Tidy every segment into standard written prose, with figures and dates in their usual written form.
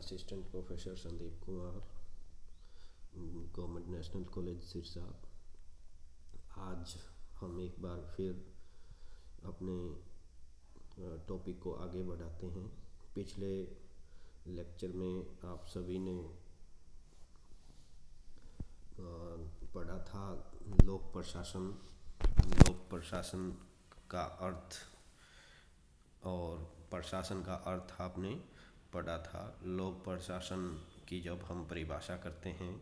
Assistant professor Sandeep Kumar, government national college Sirsa. आज हम एक बार फिर अपने टॉपिक को आगे बढ़ाते हैं। पिछले लेक्चर में आप सभी ने पढ़ा था लोक प्रशासन। लोक प्रशासन का अर्थ और प्रशासन का अर्थ आपने पढ़ा था। लोक प्रशासन की जब हम परिभाषा करते हैं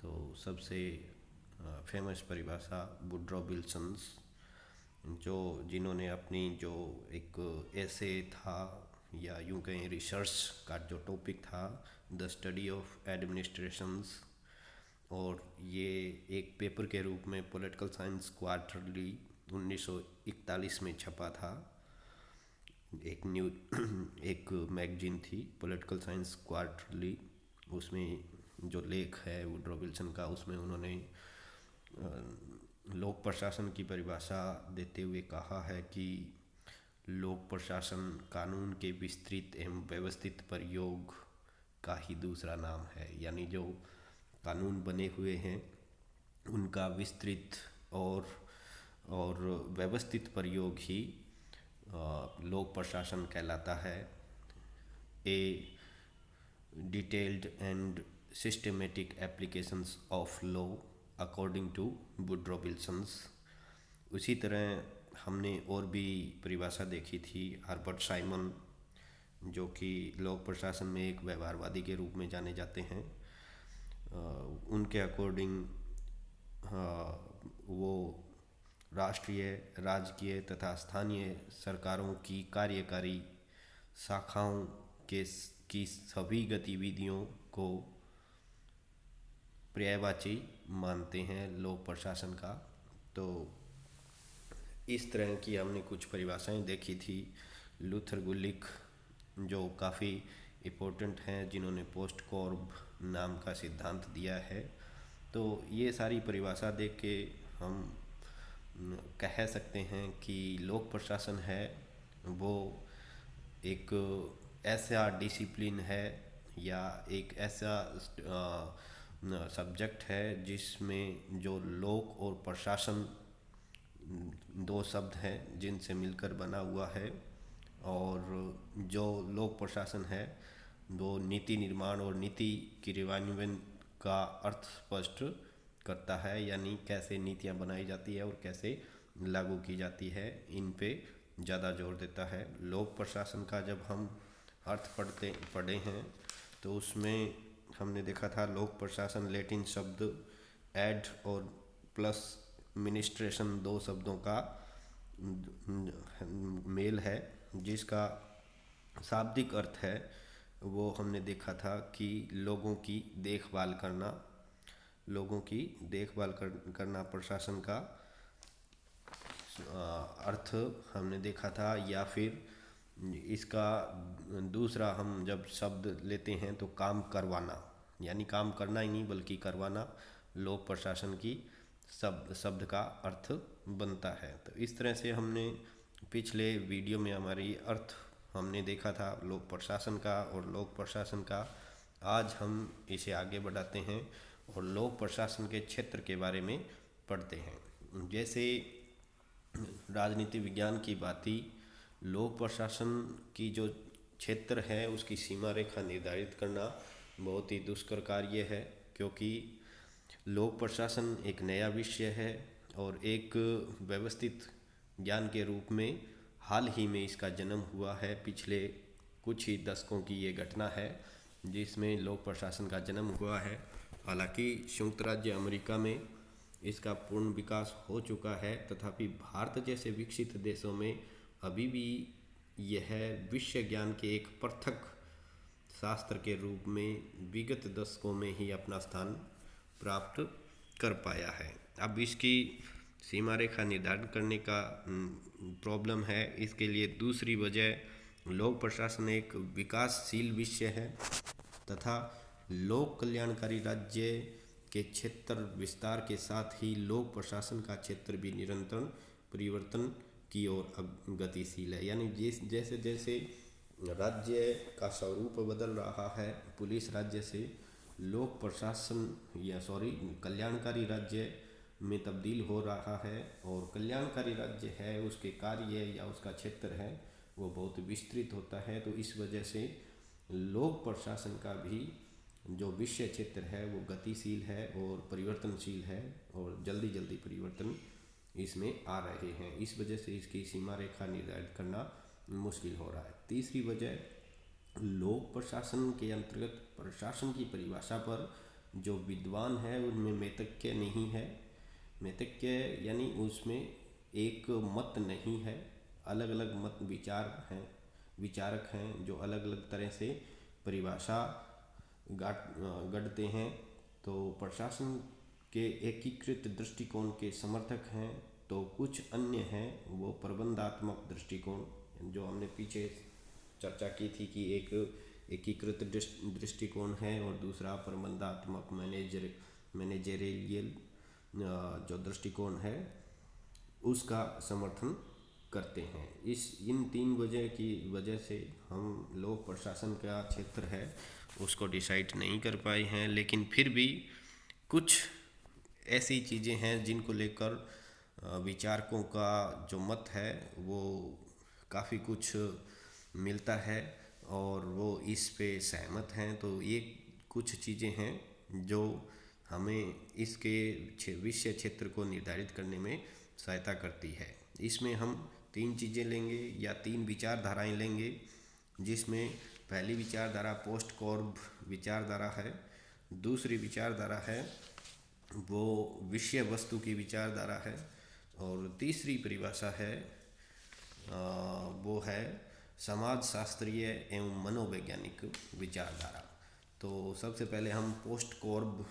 तो सबसे फेमस परिभाषा वुड्रो विल्सन्स, जिन्होंने अपनी जो एक ऐसे था या यूं कहें रिसर्च का जो टॉपिक था द स्टडी ऑफ एडमिनिस्ट्रेशंस, और ये एक पेपर के रूप में पॉलिटिकल साइंस क्वार्टरली 1941 में छपा था। एक मैगजीन थी पॉलिटिकल साइंस क्वार्टरली। उसमें जो लेख है वुड्रो विल्सन का, उसमें उन्होंने लोक प्रशासन की परिभाषा देते हुए कहा है कि लोक प्रशासन कानून के विस्तृत एवं व्यवस्थित प्रयोग का ही दूसरा नाम है। यानी जो कानून बने हुए हैं उनका विस्तृत और व्यवस्थित प्रयोग ही लोक प्रशासन कहलाता है। A detailed and systematic applications of law according to Woodrow Wilson's. उसी तरह हमने और भी परिभाषा देखी थी हर्बर्ट साइमन, जो कि लोक प्रशासन में एक व्यवहारवादी के रूप में जाने जाते हैं। उनके अकॉर्डिंग वो राष्ट्रीय, राजकीय तथा स्थानीय सरकारों की कार्यकारी शाखाओं की सभी गतिविधियों को पर्यायवाची मानते हैं लोक प्रशासन का। तो इस तरह की हमने कुछ परिभाषाएं देखी थी। लूथर गुलिक, जो काफ़ी इम्पोर्टेंट हैं, जिन्होंने पोस्ट कॉर्ब नाम का सिद्धांत दिया है। तो ये सारी परिभाषा देख के हम कह सकते हैं कि लोक प्रशासन है वो एक ऐसा डिसिप्लिन है या एक ऐसा सब्जेक्ट है जिसमें जो लोक और प्रशासन दो शब्द हैं जिनसे मिलकर बना हुआ है। और जो लोक प्रशासन है वो नीति निर्माण और नीति क्रियान्वयन का अर्थ स्पष्ट करता है, यानी कैसे नीतियां बनाई जाती है और कैसे लागू की जाती है, इन पे ज़्यादा जोर देता है। लोक प्रशासन का जब हम अर्थ पढ़े हैं तो उसमें हमने देखा था लोक प्रशासन लैटिन शब्द एड और प्लस मिनिस्ट्रेशन, दो शब्दों का मेल है, जिसका शाब्दिक अर्थ है वो हमने देखा था कि लोगों की देखभाल करना। लोगों की देखभाल करना प्रशासन का अर्थ हमने देखा था। या फिर इसका दूसरा हम जब शब्द लेते हैं तो काम करवाना, यानी काम करना ही नहीं बल्कि करवाना लोक प्रशासन की शब्द का अर्थ बनता है। तो इस तरह से हमने पिछले वीडियो में हमारी अर्थ हमने देखा था लोक प्रशासन का और लोक प्रशासन का। आज हम इसे आगे बढ़ाते हैं और लोक प्रशासन के क्षेत्र के बारे में पढ़ते हैं। जैसे राजनीति विज्ञान की भांति लोक प्रशासन की जो क्षेत्र है उसकी सीमा रेखा निर्धारित करना बहुत ही दुष्कर कार्य है, क्योंकि लोक प्रशासन एक नया विषय है और एक व्यवस्थित ज्ञान के रूप में हाल ही में इसका जन्म हुआ है। पिछले कुछ ही दशकों की ये घटना है जिसमें लोक प्रशासन का जन्म हुआ है। हालांकि संयुक्त राज्य अमेरिका में इसका पूर्ण विकास हो चुका है, तथापि भारत जैसे विकसित देशों में अभी भी यह विषय ज्ञान के एक पृथक शास्त्र के रूप में विगत दशकों में ही अपना स्थान प्राप्त कर पाया है। अब इसकी सीमा रेखा निर्धारण करने का प्रॉब्लम है। इसके लिए दूसरी वजह लोक प्रशासन एक विकासशील विषय है तथा लोक कल्याणकारी राज्य के क्षेत्र विस्तार के साथ ही लोक प्रशासन का क्षेत्र भी निरंतर परिवर्तन की ओर गतिशील है। यानी जैसे जैसे राज्य का स्वरूप बदल रहा है, पुलिस राज्य से लोक प्रशासन या कल्याणकारी राज्य में तब्दील हो रहा है। और कल्याणकारी राज्य है, उसके कार्य या उसका क्षेत्र है वो बहुत विस्तृत होता है। तो इस वजह से लोक प्रशासन का भी जो विषय क्षेत्र है वो गतिशील है और परिवर्तनशील है, और जल्दी जल्दी परिवर्तन इसमें आ रहे हैं। इस वजह से इसकी सीमा रेखा निर्धारित करना मुश्किल हो रहा है। तीसरी वजह, लोक प्रशासन के अंतर्गत प्रशासन की परिभाषा पर जो विद्वान है उनमें मैतज्ञ नहीं है। मैतज्ञ यानी उसमें एक मत नहीं है, अलग अलग मत विचारक हैं जो अलग अलग तरह से परिभाषा गढ़ते हैं। तो प्रशासन के एकीकृत दृष्टिकोण के समर्थक हैं, तो कुछ अन्य हैं वो प्रबंधात्मक दृष्टिकोण, जो हमने पीछे चर्चा की थी कि एक एकीकृत दृष्टिकोण है और दूसरा प्रबंधात्मक मैनेजरियल जो दृष्टिकोण है उसका समर्थन करते हैं। इन तीन वजह की वजह से हम लोक प्रशासन का क्षेत्र है उसको डिसाइड नहीं कर पाए हैं, लेकिन फिर भी कुछ ऐसी चीज़ें हैं जिनको लेकर विचारकों का जो मत है वो काफ़ी कुछ मिलता है और वो इस पे सहमत हैं। तो ये कुछ चीज़ें हैं जो हमें इसके विषय क्षेत्र को निर्धारित करने में सहायता करती है। इसमें हम तीन चीज़ें लेंगे या तीन विचारधाराएं लेंगे, जिसमें पहली विचारधारा पोस्ट कॉर्ब विचारधारा है, दूसरी विचारधारा है वो विषय वस्तु की विचारधारा है, और तीसरी परिभाषा है वो है समाज शास्त्रीय एवं मनोवैज्ञानिक विचारधारा। तो सबसे पहले हम पोस्ट कॉर्ब,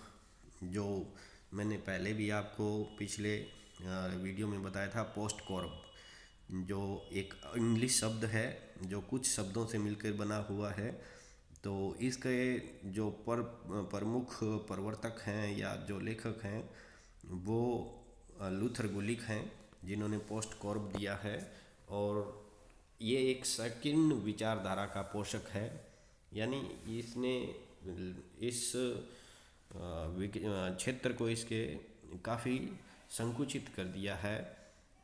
जो मैंने पहले भी आपको पिछले वीडियो में बताया था, पोस्ट कॉर्ब जो एक इंग्लिश शब्द है जो कुछ शब्दों से मिलकर बना हुआ है। तो इसके जो प्रमुख प्रवर्तक हैं या जो लेखक हैं वो लूथर गुलिक हैं, जिन्होंने पोस्ट कॉर्ब दिया है, और ये एक संकीर्ण विचारधारा का पोषक है। यानी इसने इस क्षेत्र को इसके काफ़ी संकुचित कर दिया है,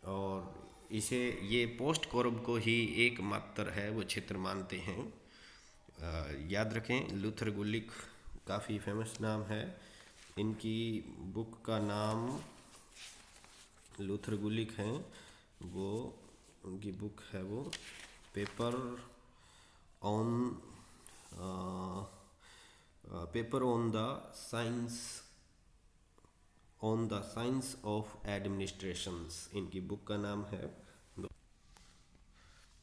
और इसे ये पोस्ट कॉर्ब को ही एकमात्र है वो क्षेत्र मानते हैं। याद रखें, लूथर गुलिक काफ़ी फेमस नाम है। इनकी बुक का नाम लूथर गुलिक हैं, वो उनकी बुक है वो paper on the science of administrations, इनकी बुक का नाम है।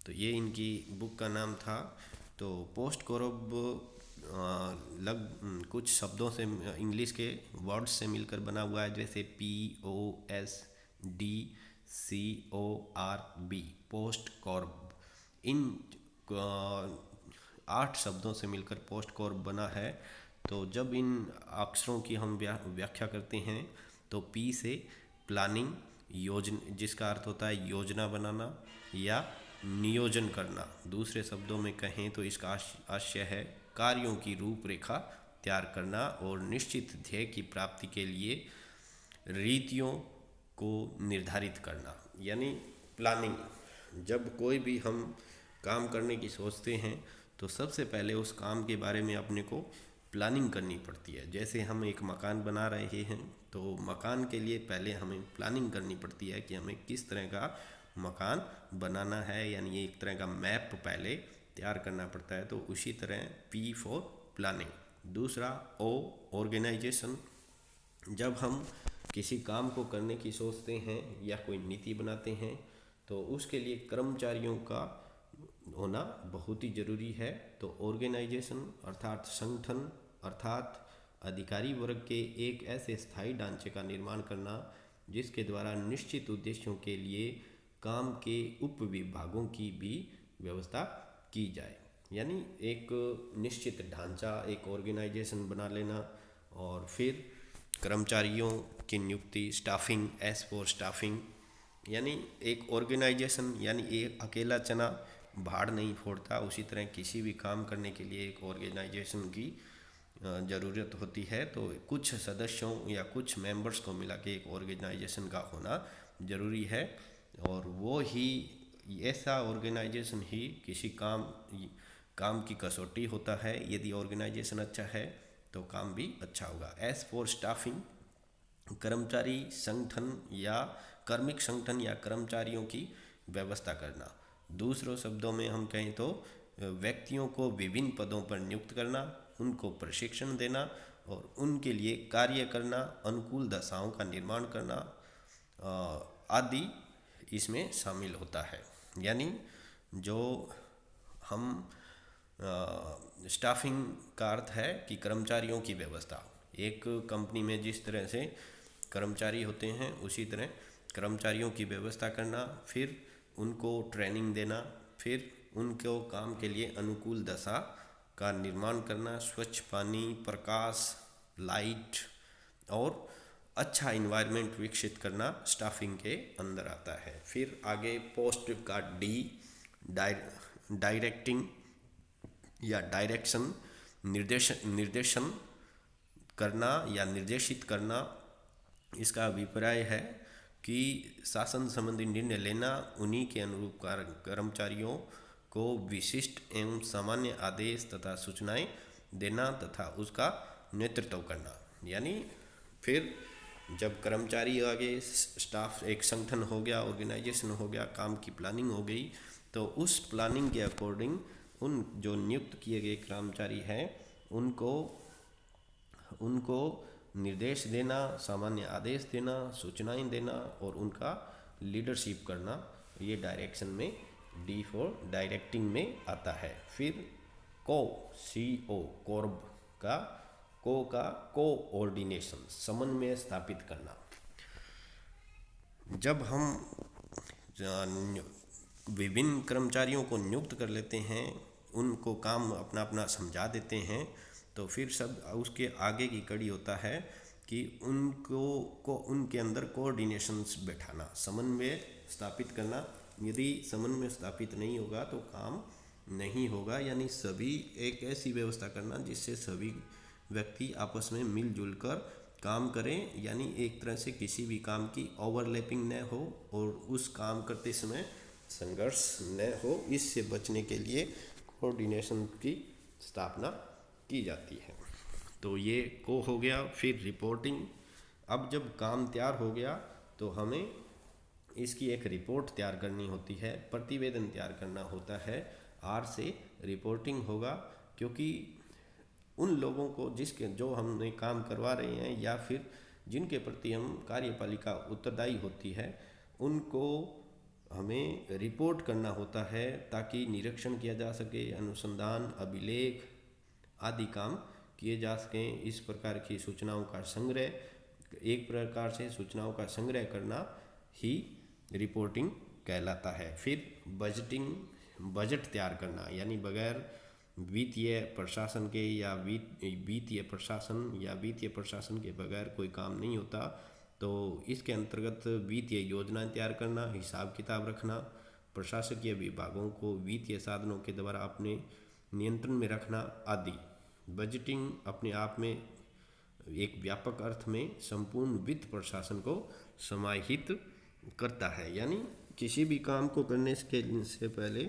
तो ये इनकी बुक का नाम था। तो पोस्ट कॉर्ब कुछ शब्दों से, इंग्लिश के वर्ड्स से मिलकर बना हुआ है, जैसे POSDCORB, पोस्ट कॉर्ब। इन 8 शब्दों से मिलकर पोस्ट कॉर्ब बना है। तो जब इन अक्षरों की हम व्याख्या करते हैं तो P से प्लानिंग, योजना, जिसका अर्थ होता है योजना बनाना या नियोजन करना। दूसरे शब्दों में कहें तो इसका आशय है कार्यों की रूपरेखा तैयार करना और निश्चित ध्येय की प्राप्ति के लिए रीतियों को निर्धारित करना, यानी प्लानिंग। जब कोई भी हम काम करने की सोचते हैं तो सबसे पहले उस काम के बारे में अपने को प्लानिंग करनी पड़ती है। जैसे हम एक मकान बना रहे हैं तो मकान के लिए पहले हमें प्लानिंग करनी पड़ती है कि हमें किस तरह का मकान बनाना है, यानी एक तरह का मैप पहले तैयार करना पड़ता है। तो उसी तरह P फॉर प्लानिंग। दूसरा O ऑर्गेनाइजेशन। जब हम किसी काम को करने की सोचते हैं या कोई नीति बनाते हैं तो उसके लिए कर्मचारियों का होना बहुत ही ज़रूरी है। तो ऑर्गेनाइजेशन अर्थात संगठन अर्थात अधिकारी वर्ग के एक ऐसे स्थायी ढांचे का निर्माण करना जिसके द्वारा निश्चित उद्देश्यों के लिए काम के उप विभागों की भी व्यवस्था की जाए। यानी एक निश्चित ढांचा, एक ऑर्गेनाइजेशन बना लेना, और फिर कर्मचारियों की नियुक्ति, स्टाफिंग, एस फॉर स्टाफिंग। यानी एक ऑर्गेनाइजेशन यानी एक अकेला चना भाड़ नहीं फोड़ता, उसी तरह किसी भी काम करने के लिए एक ऑर्गेनाइजेशन की ज़रूरत होती है। तो कुछ सदस्यों या कुछ मेंबर्स को मिला के एक ऑर्गेनाइजेशन का होना ज़रूरी है, और वो ही ऐसा ऑर्गेनाइजेशन ही किसी काम की कसौटी होता है। यदि ऑर्गेनाइजेशन अच्छा है तो काम भी अच्छा होगा। एज फॉर स्टाफिंग, कर्मचारी संगठन या कार्मिक संगठन या कर्मचारियों की व्यवस्था करना। दूसरों शब्दों में हम कहें तो व्यक्तियों को विभिन्न पदों पर नियुक्त करना, उनको प्रशिक्षण देना और उनके लिए कार्य करना, अनुकूल दशाओं का निर्माण करना आदि इसमें शामिल होता है। यानी जो हम स्टाफिंग का अर्थ है कि कर्मचारियों की व्यवस्था। एक कंपनी में जिस तरह से कर्मचारी होते हैं उसी तरह कर्मचारियों की व्यवस्था करना, फिर उनको ट्रेनिंग देना, फिर उनको काम के लिए अनुकूल दशा का निर्माण करना, स्वच्छ पानी, प्रकाश, लाइट और अच्छा इन्वायरमेंट विकसित करना स्टाफिंग के अंदर आता है। फिर आगे पोस्ट का डी, डायरेक्टिंग या डायरेक्शन, निर्देशन करना या निर्देशित करना। इसका अभिप्राय है कि शासन संबंधी निर्णय लेना, उन्हीं के अनुरूप कर्मचारियों को विशिष्ट एवं सामान्य आदेश तथा सूचनाएं देना तथा उसका नेतृत्व करना। यानी फिर जब कर्मचारी आगे, स्टाफ एक संगठन हो गया, ऑर्गेनाइजेशन हो गया, काम की प्लानिंग हो गई, तो उस प्लानिंग के अकॉर्डिंग उन जो नियुक्त किए गए कर्मचारी हैं उनको निर्देश देना, सामान्य आदेश देना, सूचनाएं देना और उनका लीडरशिप करना, ये डायरेक्शन में डी फॉर डायरेक्टिंग में आता है। फिर कोर्ब का कोऑर्डिनेशन, समन्वय स्थापित करना। जब हम विभिन्न कर्मचारियों को नियुक्त कर लेते हैं, उनको काम अपना अपना समझा देते हैं, तो फिर सब उसके आगे की कड़ी होता है कि उनके अंदर कोऑर्डिनेशंस बैठाना, समन्वय स्थापित करना। यदि समन्वय स्थापित नहीं होगा तो काम नहीं होगा। यानी सभी एक ऐसी व्यवस्था करना जिससे सभी व्यक्ति आपस में मिलजुल कर काम करें, यानी एक तरह से किसी भी काम की ओवरलैपिंग न हो और उस काम करते समय संघर्ष न हो। इससे बचने के लिए कोऑर्डिनेशन की स्थापना की जाती है। तो ये को हो गया। फिर रिपोर्टिंग। अब जब काम तैयार हो गया तो हमें इसकी एक रिपोर्ट तैयार करनी होती है, प्रतिवेदन तैयार करना होता है। आर से रिपोर्टिंग होगा, क्योंकि उन लोगों को जो हमने काम करवा रहे हैं या फिर जिनके प्रति हम कार्यपालिका उत्तरदायी होती है, उनको हमें रिपोर्ट करना होता है ताकि निरीक्षण किया जा सके, अनुसंधान, अभिलेख आदि काम किए जा सकें। इस प्रकार की सूचनाओं का संग्रह, एक प्रकार से सूचनाओं का संग्रह करना ही रिपोर्टिंग कहलाता है। फिर बजट तैयार करना, यानी बगैर वित्तीय प्रशासन के या वित्तीय प्रशासन के बगैर कोई काम नहीं होता। तो इसके अंतर्गत वित्तीय योजनाएं तैयार करना, हिसाब किताब रखना, प्रशासकीय विभागों को वित्तीय साधनों के द्वारा अपने नियंत्रण में रखना आदि। बजटिंग अपने आप में एक व्यापक अर्थ में संपूर्ण वित्त प्रशासन को समाहित करता है। यानी किसी भी काम को करने से पहले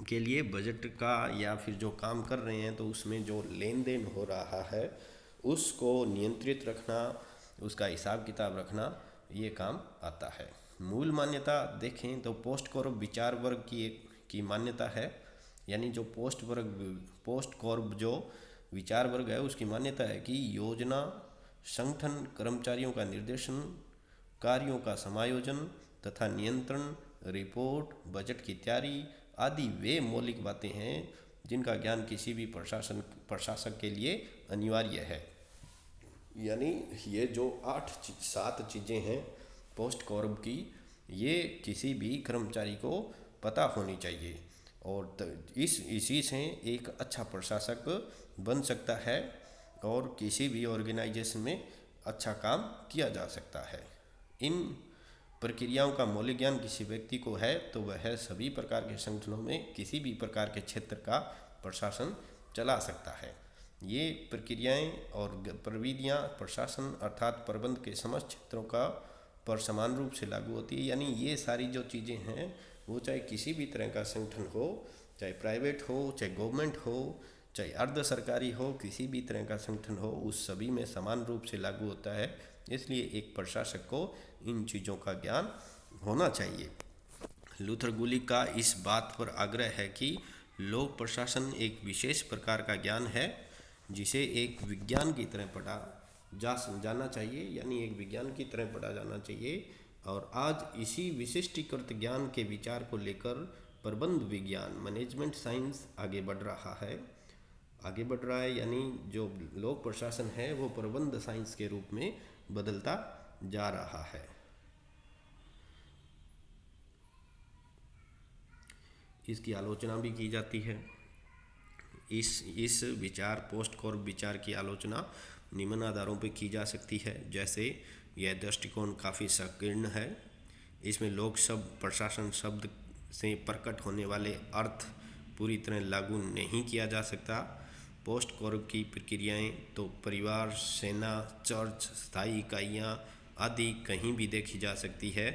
के लिए बजट का या फिर जो काम कर रहे हैं तो उसमें जो लेन देन हो रहा है उसको नियंत्रित रखना, उसका हिसाब किताब रखना, ये काम आता है। मूल मान्यता देखें तो पोस्ट कॉर्प विचार वर्ग की मान्यता है। यानी जो पोस्ट कॉर्प जो विचार वर्ग है उसकी मान्यता है कि योजना, संगठन, कर्मचारियों का निर्देशन, कार्यों का समायोजन तथा नियंत्रण, रिपोर्ट, बजट की तैयारी आदि वे मौलिक बातें हैं जिनका ज्ञान किसी भी प्रशासक के लिए अनिवार्य है। यानी ये जो 7 चीज़ें हैं पोस्ट कॉर्प की, ये किसी भी कर्मचारी को पता होनी चाहिए और इसी से एक अच्छा प्रशासक बन सकता है और किसी भी ऑर्गेनाइजेशन में अच्छा काम किया जा सकता है। इन प्रक्रियाओं का मौलिक ज्ञान किसी व्यक्ति को है तो वह सभी प्रकार के संगठनों में किसी भी प्रकार के क्षेत्र का प्रशासन चला सकता है। ये प्रक्रियाएं और प्रविधियां प्रशासन अर्थात प्रबंध के समस्त क्षेत्रों का पर समान रूप से लागू होती है। यानी ये सारी जो चीज़ें हैं वो चाहे किसी भी तरह का संगठन हो, चाहे प्राइवेट हो, चाहे गवर्नमेंट हो, चाहे अर्ध सरकारी हो, किसी भी तरह का संगठन हो, उस सभी में समान रूप से लागू होता है। इसलिए एक प्रशासक को इन चीज़ों का ज्ञान होना चाहिए। लूथर गुलिक का इस बात पर आग्रह है कि लोक प्रशासन एक विशेष प्रकार का ज्ञान है जिसे एक विज्ञान की तरह पढ़ा जाना चाहिए, यानी एक विज्ञान की तरह पढ़ा जाना चाहिए। और आज इसी विशिष्टीकृत ज्ञान के विचार को लेकर प्रबंध विज्ञान मैनेजमेंट साइंस आगे बढ़ रहा है। यानी जो लोक प्रशासन है वो प्रबंध साइंस के रूप में बदलता जा रहा है। इसकी आलोचना भी की जाती है। इस विचार पोस्ट कॉर्ब विचार की आलोचना निम्न आधारों पर की जा सकती है। जैसे यह दृष्टिकोण काफ़ी संकीर्ण है, इसमें लोक शब्द प्रशासन शब्द से प्रकट होने वाले अर्थ पूरी तरह लागू नहीं किया जा सकता। पोस्ट कॉर्ब की प्रक्रियाएं तो परिवार, सेना, चर्च, स्थायी इकाइयाँ आदि कहीं भी देखी जा सकती है।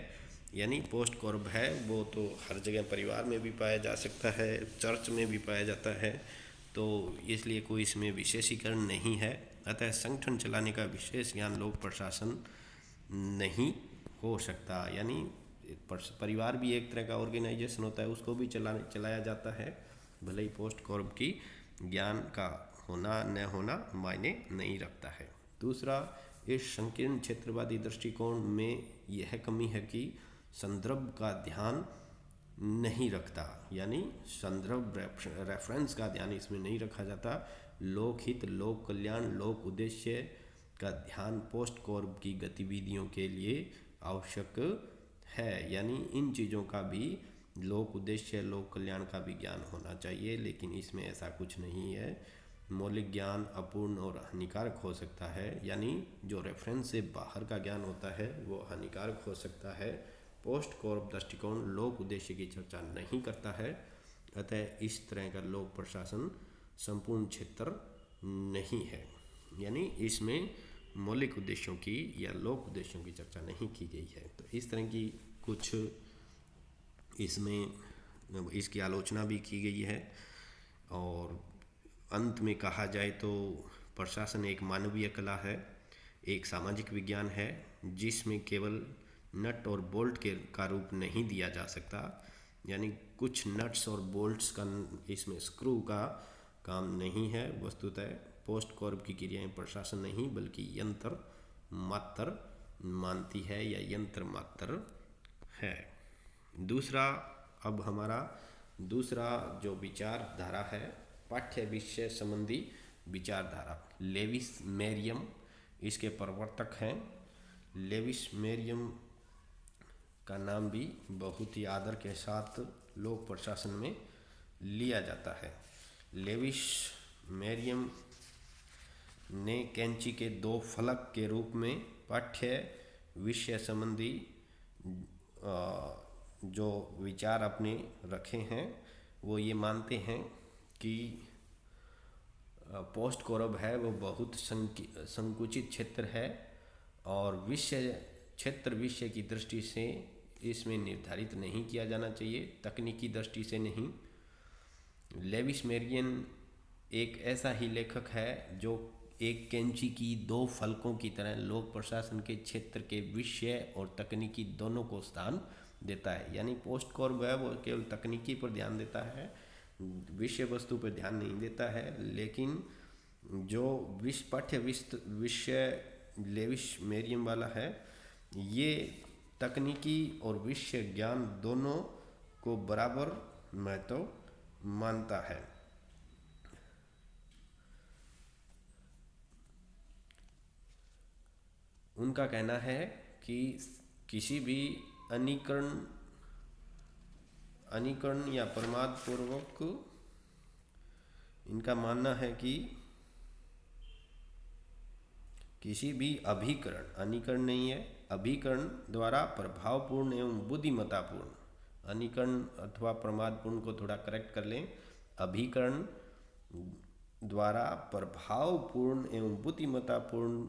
यानी पोस्ट कॉर्ब है वो तो हर जगह परिवार में भी पाया जा सकता है, चर्च में भी पाया जाता है, तो इसलिए कोई इसमें विशेषीकरण नहीं है। अतः संगठन चलाने का विशेष ज्ञान लोक प्रशासन नहीं हो सकता। यानी परिवार भी एक तरह का ऑर्गेनाइजेशन होता है, उसको भी चलाया जाता है, भले ही पोस्ट कॉर्ब की ज्ञान का होना न होना मायने नहीं रखता है। दूसरा, इस संकीर्ण क्षेत्रवादी दृष्टिकोण में यह कमी है कि संदर्भ का ध्यान नहीं रखता, यानी संदर्भ रेफरेंस का ध्यान इसमें नहीं रखा जाता। लोकहित, लोक कल्याण, लोक उद्देश्य का ध्यान पोस्ट कॉर्ब की गतिविधियों के लिए आवश्यक है। यानी इन चीज़ों का भी लोक उद्देश्य, लोक कल्याण का भी ज्ञान होना चाहिए, लेकिन इसमें ऐसा कुछ नहीं है। मौलिक ज्ञान अपूर्ण और हानिकारक हो सकता है, यानी जो रेफरेंस से बाहर का ज्ञान होता है वो हानिकारक हो सकता है। पोस्ट कॉर्ब दृष्टिकोण लोक उद्देश्य की चर्चा नहीं करता है, अतः इस तरह का लोक प्रशासन संपूर्ण क्षेत्र नहीं है। यानी इसमें मौलिक उद्देश्यों की या लोक उद्देश्यों की चर्चा नहीं की गई है। तो इस तरह की कुछ इसमें इसकी आलोचना भी की गई है। और अंत में कहा जाए तो प्रशासन एक मानवीय कला है, एक सामाजिक विज्ञान है जिसमें केवल नट और बोल्ट का रूप नहीं दिया जा सकता। यानी कुछ नट्स और बोल्ट्स का इसमें स्क्रू का काम नहीं है। वस्तुतः पोस्ट कॉर्ब की क्रियाएं प्रशासन नहीं बल्कि यंत्र मात्र मानती है या यंत्र मात्र है। दूसरा, अब हमारा दूसरा जो विचारधारा है पाठ्य विषय संबंधी विचारधारा, लेविस मेरियम इसके प्रवर्तक हैं। लेविस मेरियम का नाम भी बहुत ही आदर के साथ लोक प्रशासन में लिया जाता है। लेविस मेरियम ने कैंची के दो फलक के रूप में पाठ्य विषय संबंधी जो विचार अपने रखे हैं वो ये मानते हैं कि पोस्ट कॉर्ब है वो बहुत संकुचित क्षेत्र है और विषय की दृष्टि से इसमें निर्धारित नहीं किया जाना चाहिए, तकनीकी दृष्टि से नहीं। लेविस मेरियम एक ऐसा ही लेखक है जो एक कैंची की दो फलकों की तरह लोक प्रशासन के क्षेत्र के विषय और तकनीकी दोनों को स्थान देता है। यानी पोस्ट कॉर्ब है वो केवल तकनीकी पर ध्यान देता है, विषय वस्तु पर ध्यान नहीं देता है। लेकिन जो पाठ्य विषय लेविस मेरियम वाला है ये तकनीकी और विषय ज्ञान दोनों को बराबर महत्व मानता है। उनका कहना है कि किसी भी अनिकरण या प्रमाद पूर्वक, इनका मानना है कि किसी भी अभिकरण, अनिकरण नहीं है, अभिकरण द्वारा प्रभावपूर्ण एवं बुद्धिमत्तापूर्ण, अनिकरण अथवा प्रमादपूर्ण को थोड़ा करेक्ट कर लें। अभिकरण द्वारा प्रभावपूर्ण एवं बुद्धिमत्तापूर्ण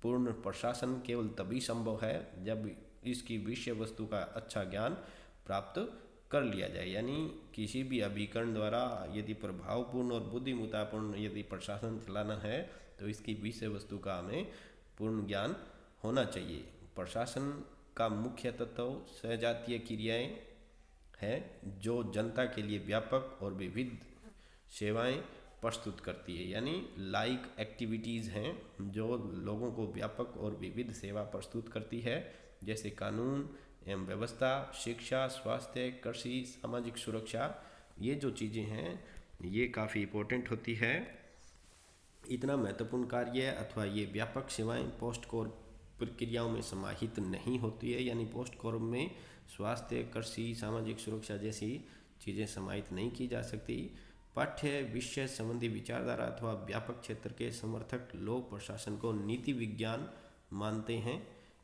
पूर्ण प्रशासन केवल तभी संभव है जब इसकी विषय वस्तु का अच्छा ज्ञान प्राप्त कर लिया जाए। यानी किसी भी अभिकरण द्वारा यदि प्रभावपूर्ण और बुद्धिमत्तापूर्ण यदि प्रशासन चलाना है तो इसकी विषय वस्तु का हमें पूर्ण ज्ञान होना चाहिए। प्रशासन का मुख्य तत्व सजातीय क्रियाएं हैं जो जनता के लिए व्यापक और विविध सेवाएं प्रस्तुत करती है। यानी लाइक एक्टिविटीज़ हैं जो लोगों को व्यापक और विविध सेवा प्रस्तुत करती है, जैसे कानून एवं व्यवस्था, शिक्षा, स्वास्थ्य, कृषि, सामाजिक सुरक्षा। ये जो चीज़ें हैं ये काफ़ी इम्पोर्टेंट होती है। इतना महत्वपूर्ण कार्य अथवा ये व्यापक सेवाएं पोस्ट कोर प्रक्रियाओं में समाहित नहीं होती है। यानी पोस्ट कोर में स्वास्थ्य, कृषि, सामाजिक सुरक्षा जैसी चीज़ें समाहित नहीं की जा सकती। पाठ्य विषय संबंधी विचारधारा अथवा व्यापक क्षेत्र के समर्थक लोक प्रशासन को नीति विज्ञान मानते हैं।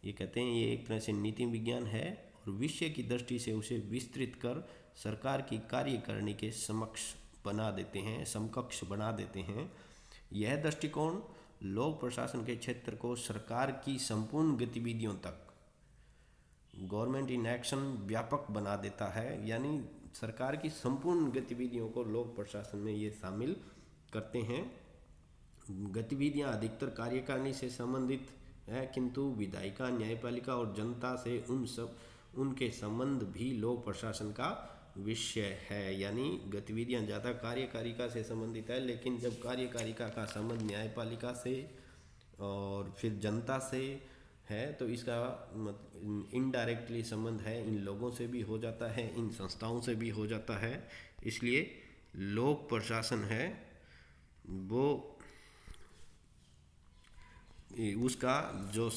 ये कहते हैं ये एक तरह से नीति विज्ञान है और विषय की दृष्टि से उसे विस्तृत कर सरकार की कार्यकारिणी के समकक्ष बना देते हैं। यह दृष्टिकोण लोक प्रशासन के क्षेत्र को सरकार की संपूर्ण गतिविधियों तक, गवर्नमेंट इन एक्शन, व्यापक बना देता है। यानी सरकार की संपूर्ण गतिविधियों को लोक प्रशासन में ये शामिल करते हैं। गतिविधियां अधिकतर कार्यकारिणी से संबंधित है, किंतु विधायिका, न्यायपालिका और जनता से उनके संबंध भी लोक प्रशासन का विषय है। यानी गतिविधियां ज़्यादा कार्यकारिका से संबंधित है, लेकिन जब कार्यकारिका का संबंध न्यायपालिका से और फिर जनता से है तो इसका इनडायरेक्टली संबंध है इन लोगों से भी हो जाता है, इन संस्थाओं से भी हो जाता है। इसलिए लोक प्रशासन है वो उसका जो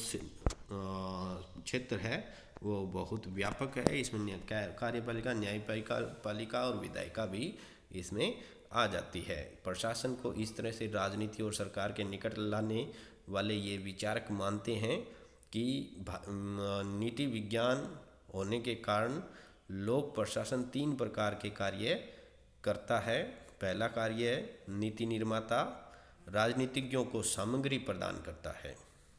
क्षेत्र है वो बहुत व्यापक है। इसमें कार्यपालिका, न्यायपालिका और विधायिका भी इसमें आ जाती है। प्रशासन को इस तरह से राजनीति और सरकार के निकट लाने वाले ये विचारक मानते हैं कि नीति विज्ञान होने के कारण लोक प्रशासन 3 प्रकार के कार्य करता है। पहला कार्य है नीति निर्माता, राजनीतिज्ञों को सामग्री प्रदान करता है।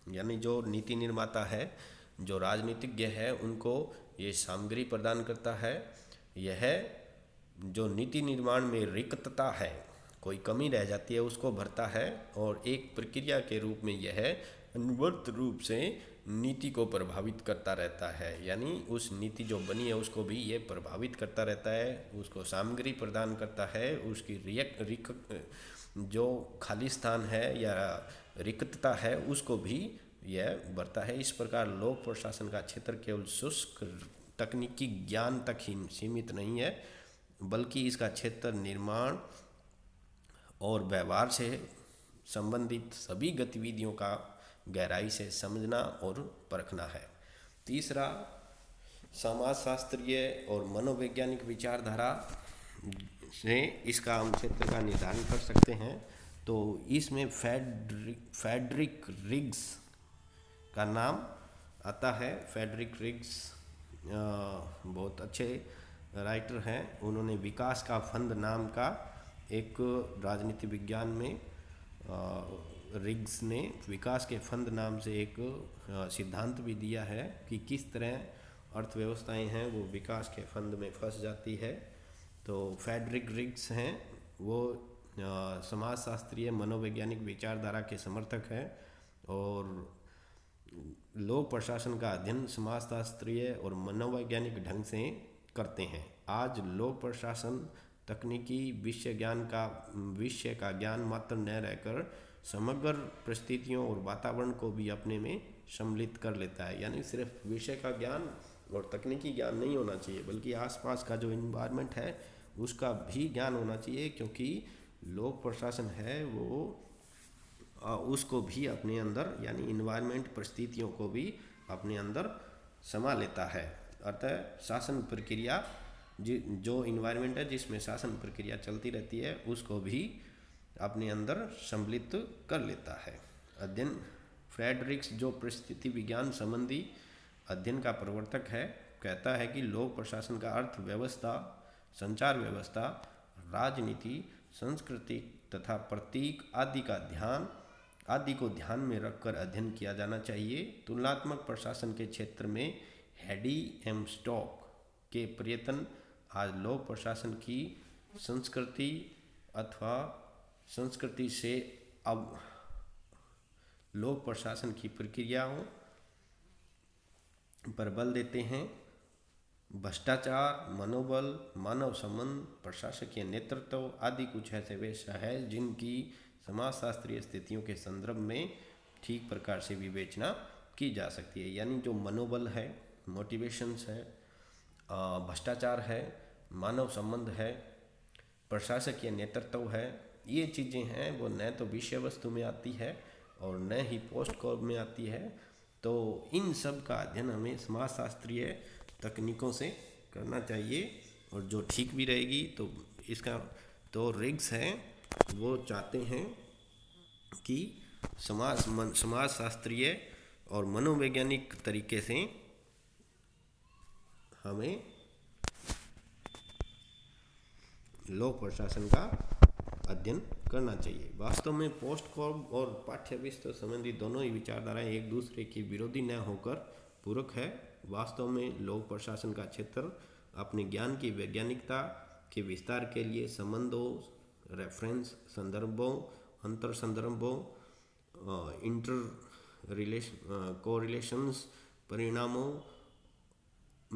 यानी जो नीति निर्माता है, जो राजनीतिज्ञ है, उनको ये सामग्री प्रदान करता है। यह जो नीति निर्माण में रिक्तता है, कोई कमी रह जाती है, उसको भरता है और एक प्रक्रिया के रूप में यह अनवरत रूप से नीति को प्रभावित करता रहता है। यानी उस नीति जो बनी है उसको भी ये प्रभावित करता रहता है, उसको सामग्री प्रदान करता है, उसकी जो खाली स्थान है या रिक्तता है उसको भी यह भरता है। इस प्रकार लोक प्रशासन का क्षेत्र केवल शुष्क तकनीकी ज्ञान तक ही सीमित नहीं है, बल्कि इसका क्षेत्र निर्माण और व्यवहार से संबंधित सभी गतिविधियों का गहराई से समझना और परखना है। तीसरा, समाजशास्त्रीय और मनोवैज्ञानिक विचारधारा से इसका हम क्षेत्र का निर्धारण कर सकते हैं। तो इसमें फ्रेडरिक रिग्स का नाम आता है। फ्रेडरिक रिग्स बहुत अच्छे राइटर हैं। उन्होंने विकास का फंद नाम का एक राजनीति विज्ञान में रिग्स ने विकास के फंद नाम से एक सिद्धांत भी दिया है कि किस तरह अर्थव्यवस्थाएं हैं वो विकास के फंद में फंस जाती है। तो फ्रेडरिक रिग्स हैं वो समाजशास्त्रीय मनोवैज्ञानिक विचारधारा के समर्थक हैं और लोक प्रशासन का अध्ययन समाजशास्त्रीय और मनोवैज्ञानिक ढंग से करते हैं। आज लोक प्रशासन तकनीकी विषय का ज्ञान मात्र न रहकर समग्र परिस्थितियों और वातावरण को भी अपने में सम्मिलित कर लेता है। यानी सिर्फ विषय का ज्ञान और तकनीकी ज्ञान नहीं होना चाहिए, बल्कि आसपास का जो इन्वायरमेंट है उसका भी ज्ञान होना चाहिए, क्योंकि लोक प्रशासन है वो उसको भी अपने अंदर, यानी इन्वायरमेंट, परिस्थितियों को भी अपने अंदर समा लेता है। अतः शासन प्रक्रिया जो इन्वायरमेंट है जिसमें शासन प्रक्रिया चलती रहती है उसको भी अपने अंदर सम्मिलित कर लेता है। अध्ययन फ्रेडरिक्स, जो परिस्थिति विज्ञान संबंधी अध्ययन का प्रवर्तक है, कहता है कि लोक प्रशासन का अर्थव्यवस्था, संचार व्यवस्था, राजनीति, संस्कृति तथा प्रतीक आदि को ध्यान में रखकर अध्ययन किया जाना चाहिए। तुलनात्मक प्रशासन के क्षेत्र में हेडी एम स्टॉक के प्रयत्न आज लोक प्रशासन की संस्कृति अथवा संस्कृति से अब लोक प्रशासन की प्रक्रियाओं पर बल देते हैं। भ्रष्टाचार, मनोबल, मानव संबंध, प्रशासकीय नेतृत्व आदि कुछ ऐसे विषय है जिनकी समाजशास्त्रीय स्थितियों के संदर्भ में ठीक प्रकार से विवेचना की जा सकती है। यानी जो मनोबल है, मोटिवेशंस है, भ्रष्टाचार है, मानव संबंध है, प्रशासकीय नेतृत्व है, ये चीज़ें हैं वो न तो विषय वस्तु में आती है और न ही पोस्ट कॉर्प में आती है। तो इन सब का अध्ययन हमें समाजशास्त्रीय तकनीकों से करना चाहिए और जो ठीक भी रहेगी तो इसका तो रिग्स है वो चाहते हैं कि समाजशास्त्रीय और मनोवैज्ञानिक तरीके से हमें लोक प्रशासन का अध्ययन करना चाहिए। वास्तव में पोस्ट कॉर्प और पाठ्य विषय संबंधी दोनों ही विचारधाराएं एक दूसरे की विरोधी न होकर पूरक है। वास्तव में लोक प्रशासन का क्षेत्र अपने ज्ञान की वैज्ञानिकता के विस्तार के लिए संबंधों, रेफरेंस, संदर्भों, अंतर संदर्भों, कोरिलेशंस, परिणामों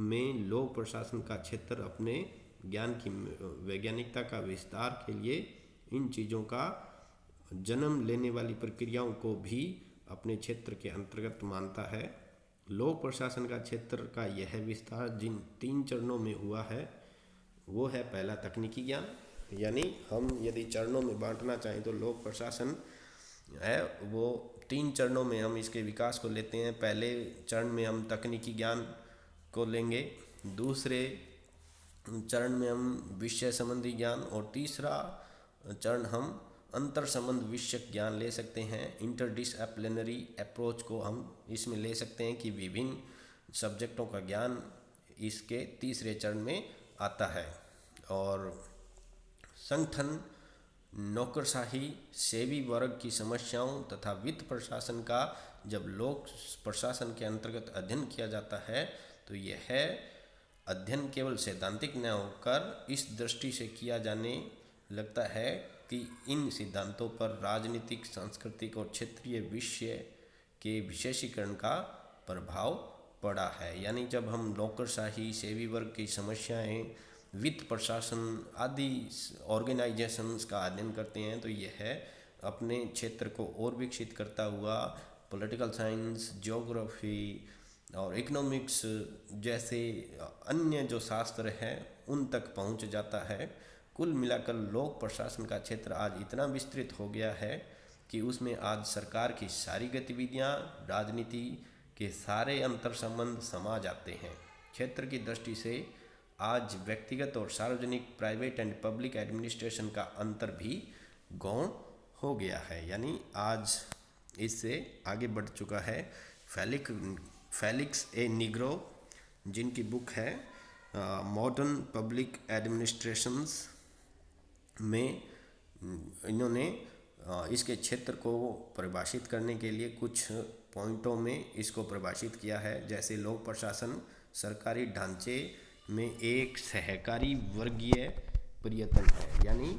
में लोक प्रशासन का क्षेत्र अपने ज्ञान की वैज्ञानिकता का विस्तार के लिए इन चीज़ों का जन्म लेने वाली प्रक्रियाओं को भी अपने क्षेत्र के अंतर्गत मानता है। लोक प्रशासन का क्षेत्र का यह विस्तार जिन 3 चरणों में हुआ है वो है, पहला तकनीकी ज्ञान, यानी हम यदि चरणों में बांटना चाहें तो लोक प्रशासन है वो 3 चरणों में हम इसके विकास को लेते हैं। पहले चरण में हम तकनीकी ज्ञान को लेंगे, दूसरे चरण में हम विषय संबंधी ज्ञान और तीसरा चरण हम अंतर संबंध विषयक ज्ञान ले सकते हैं। इंटरडिसिप्लिनरी अप्रोच को हम इसमें ले सकते हैं कि विभिन्न सब्जेक्टों का ज्ञान इसके तीसरे चरण में आता है। और संगठन, नौकरशाही, सेवी वर्ग की समस्याओं तथा वित्त प्रशासन का जब लोक प्रशासन के अंतर्गत अध्ययन किया जाता है तो यह अध्ययन केवल सैद्धांतिक न होकर इस दृष्टि से किया जाने लगता है कि इन सिद्धांतों पर राजनीतिक, सांस्कृतिक और क्षेत्रीय विषय के विशेषीकरण का प्रभाव पड़ा है। यानी जब हम नौकरशाही, सेवी वर्ग की समस्याएं, वित्त प्रशासन आदि ऑर्गेनाइजेशंस का अध्ययन करते हैं तो यह अपने क्षेत्र को और विकसित करता हुआ पॉलिटिकल साइंस, ज्योग्राफी और इकोनॉमिक्स जैसे अन्य जो शास्त्र हैं उन तक पहुंच जाता है। कुल मिलाकर लोक प्रशासन का क्षेत्र आज इतना विस्तृत हो गया है कि उसमें आज सरकार की सारी गतिविधियां, राजनीति के सारे अंतर संबंध समा जाते हैं। क्षेत्र की दृष्टि से आज व्यक्तिगत और सार्वजनिक, प्राइवेट एंड पब्लिक एडमिनिस्ट्रेशन का अंतर भी गौण हो गया है। यानी आज इससे आगे बढ़ चुका है। फेलिक्स ए निग्रो, जिनकी बुक है मॉडर्न पब्लिक एडमिनिस्ट्रेशंस में, इन्होंने इसके क्षेत्र को परिभाषित करने के लिए कुछ पॉइंटों में इसको परिभाषित किया है। जैसे लोक प्रशासन सरकारी ढांचे में एक सहकारी वर्गीय प्रयत्न है। यानी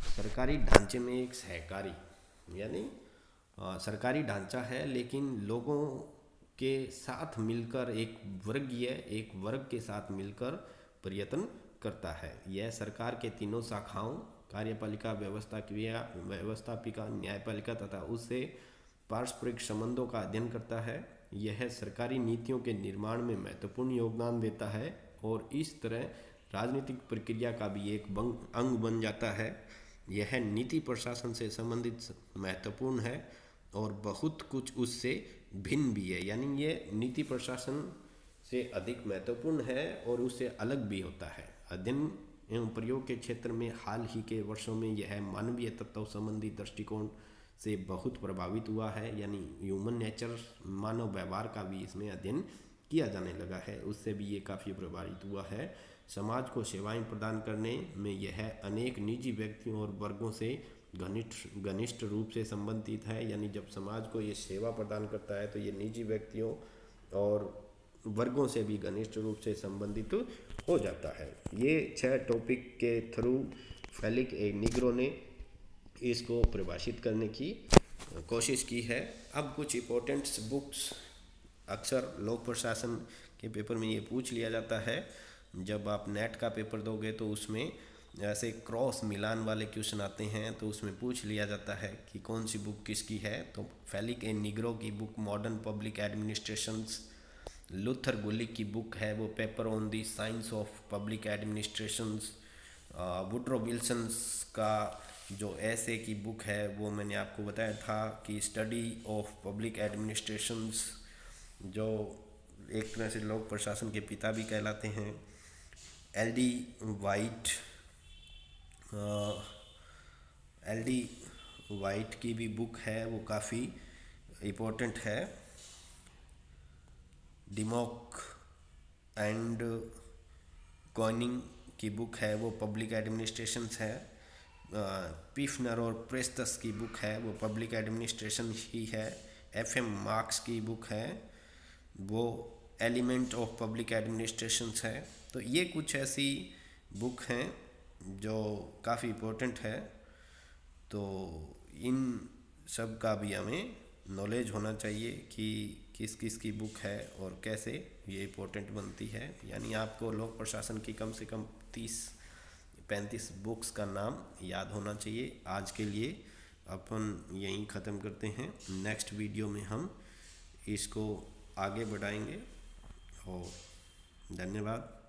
सरकारी ढांचे में एक सहकारी, यानी सरकारी ढांचा है लेकिन लोगों के साथ मिलकर एक वर्ग के साथ मिलकर प्रयत्न करता है। यह सरकार के तीनों शाखाओं, कार्यपालिका, व्यवस्थापिका, न्यायपालिका तथा उससे पारस्परिक संबंधों का अध्ययन करता है। यह सरकारी नीतियों के निर्माण में महत्वपूर्ण योगदान देता है और इस तरह राजनीतिक प्रक्रिया का भी एक अंग बन जाता है। यह नीति प्रशासन से संबंधित महत्वपूर्ण है और बहुत कुछ उससे भिन्न भी है। यानी ये नीति प्रशासन से अधिक महत्वपूर्ण है और उससे अलग भी होता है। अध्ययन एवं प्रयोग के क्षेत्र में हाल ही के वर्षों में यह मानवीय तत्व संबंधी दृष्टिकोण से बहुत प्रभावित हुआ है, यानी ह्यूमन नेचर, मानव व्यवहार का भी इसमें अध्ययन किया जाने लगा है, उससे भी ये काफ़ी प्रभावित हुआ है। समाज को सेवाएं प्रदान करने में यह अनेक निजी व्यक्तियों और वर्गों से घनिष्ठ रूप से संबंधित है, यानी जब समाज को ये सेवा प्रदान करता है तो ये निजी व्यक्तियों और वर्गों से भी घनिष्ठ रूप से संबंधित हो जाता है। ये 6 टॉपिक के थ्रू फेलिक ए निग्रो ने इसको परिभाषित करने की कोशिश की है। अब कुछ इम्पोर्टेंट बुक्स, अक्सर लोक प्रशासन के पेपर में ये पूछ लिया जाता है, जब आप नेट का पेपर दोगे तो उसमें ऐसे क्रॉस मिलान वाले क्वेश्चन आते हैं, तो उसमें पूछ लिया जाता है कि कौन सी बुक किसकी है। तो फेलिक ए निग्रो की book modern public administrations, Luther Gulick की बुक है वो paper on the science of public administrations, Woodrow Wilson's का जो ऐसे की बुक है वो मैंने आपको बताया था कि स्टडी ऑफ पब्लिक एडमिनिस्ट्रेशंस, जो एक तरह से लोक प्रशासन के पिता भी कहलाते हैं। एल डी वाइट की भी बुक है, वो काफ़ी इम्पोर्टेंट है। डिमॉक एंड कॉइनिंग की बुक है वो पब्लिक एडमिनिस्ट्रेशंस है। पिफनर और प्रेस्तस की बुक है वो पब्लिक एडमिनिस्ट्रेशन ही है। FM मार्क्स की बुक है वो एलिमेंट ऑफ पब्लिक एडमिनिस्ट्रेशंस है। तो ये कुछ ऐसी बुक हैं जो काफ़ी इम्पोर्टेंट है, तो इन सब का भी हमें नॉलेज होना चाहिए कि किस किस की बुक है और कैसे ये इम्पोर्टेंट बनती है। यानी आपको लोक प्रशासन की कम से कम 30-35 बुक्स का नाम याद होना चाहिए। आज के लिए अपन यहीं ख़त्म करते हैं, नेक्स्ट वीडियो में हम इसको आगे बढ़ाएंगे। और धन्यवाद।